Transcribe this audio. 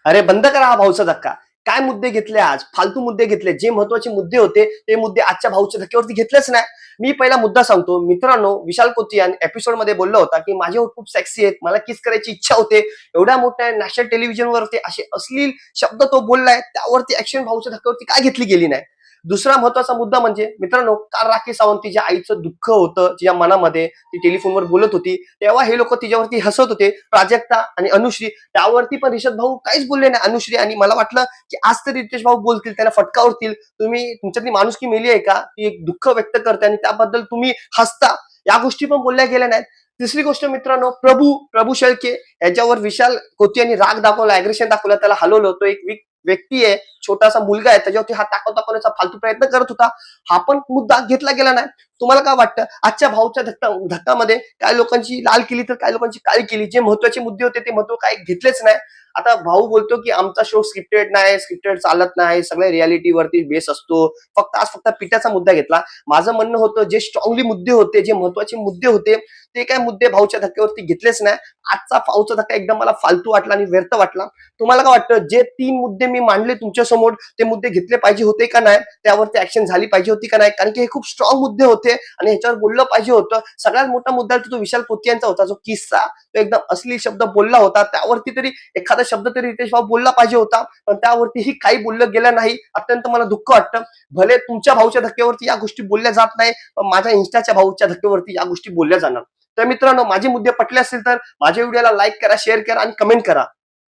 अरे बंद करा हा भाऊचा धक्का. काय मुद्दे घेतले आज? फालतू मुद्दे घेतले. जे महत्वाचे मुद्दे होते ते मुद्दे आजच्या भाऊच्या धक्क्यावरती घेतलेच नाही. मी पहिला मुद्दा सांगतो. मित्रांनो, विशाल कोतियान एपिसोड मध्ये बोलला होता की माझे होठ खूप सेक्सी आहेत, मला किस करायची इच्छा होते. एवढ्या मोठ्या नॅशनल टेलिव्हिजनवरती असे अश्लील शब्द तो बोललाय, त्यावरती ऍक्शन भाऊच्या धक्क्यावरती काय घेतली गेली नाही. दुसरा महत्वाचा मुद्दा म्हणजे मित्रांनो, काल राखी सावंत तिच्या आईचं दुःख होतं तिच्या मनामध्ये, ती टेलिफोनवर बोलत होती, तेव्हा हे लोक तिच्यावरती हसत होते. प्राजक्ता आणि अनुश्री, त्यावरती पण रिषद भाऊ काहीच बोलले नाही. अनुश्री आणि मला वाटलं की आज तरी रितेश भाऊ बोलतील, त्याला फटकावतील. तुम्ही तुमच्यातली माणुसकी मेली आहे का? ती एक दुःख व्यक्त करते आणि त्याबद्दल तुम्ही हसता, या गोष्टी पण बोलल्या गेल्या नाहीत. तिसरी गोष्ट मित्रांनो, प्रभू शेळके याच्यावर विशाल कोतियांनी राग दाखवला, अग्रेशन दाखवलं, त्याला हलवलं. तो एक व्यक्ती आहे, छोटासा मुलगा आहे, त्याच्यावरती हात दाखवण्याचा फालतू प्रयत्न करत होता. हा पण मुद्दा घेतला गेला नाही. तुम्हाला काय वाटतं? आजच्या भाऊच्या धक्कामध्ये काय लोकांची लाल केली तर काय लोकांची काळी केली. जे महत्वाचे मुद्दे होते ते महत्व काय घेतलेच नाही. आता भाऊ बोलतो की आमचा शो स्क्रिप्टेड नाही, स्क्रिप्टेड चालत नाही, सगळे रियालिटीवरती बेस असतो. फक्त पिठाचा मुद्दा घेतला. माझं म्हणणं होतं, जे स्ट्रॉंगली मुद्दे होते, जे महत्वाचे मुद्दे होते, ते काय मुद्दे भाऊच्या धक्क्यावरती घेतलेच नाही. आजचा भाऊचा धक्का एकदम मला फालतू वाटला आणि व्यर्थ वाटला. तुम्हाला काय वाटतं? जे 3 मुद्दे मी मांडले तुमच्या समोर, ते मुद्दे घेतले पाहिजे होते का नाही? त्यावरती ऍक्शन झाली पाहिजे होती का नाही? कारण की हे खूप स्ट्रॉंग मुद्दे होते आणि ह्याच्यावर बोललं पाहिजे होतं. सगळ्यात मोठा मुद्दा तो विशाल कोतियांचा होता, जो किस्सा, तो एकदम अश्लील शब्द बोलला होता. त्यावरती तरी एखादा शब्द तरी रितेश भाऊ बोलला पाहिजे होता, पण त्यावरतीही काही बोललं गेलं नाही. अत्यंत मला दुःख वाटतं. भले तुमच्या भाऊच्या धक्क्यावरती या गोष्टी बोलल्या जात नाही, पण माझ्या इन्स्टाच्या भाऊच्या धक्क्यावरती या गोष्टी बोलल्या जाणार. तर मित्रांनो, माझे मुद्दे पटले असतील तर माझ्या व्हिडिओला लाईक करा, शेअर करा आणि कमेंट करा.